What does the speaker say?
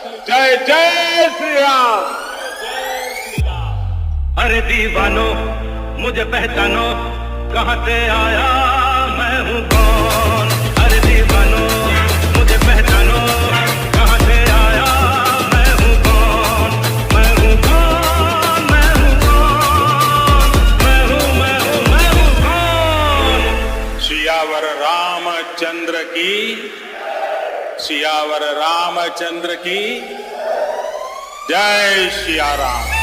जय जय श्री राम। अरे दीवानो मुझे पहचानो, कहाँ से आया मैं हूँ कौन। अरे दीवानो मुझे पहचानो, कहाँ से आया मैं हूँ कौन। मैं हूँ कौन, मैं हूँ कौन, मैं हूँ कौन। सियावर रामचंद्र की, सियावर रामचंद्र की जय सिया राम।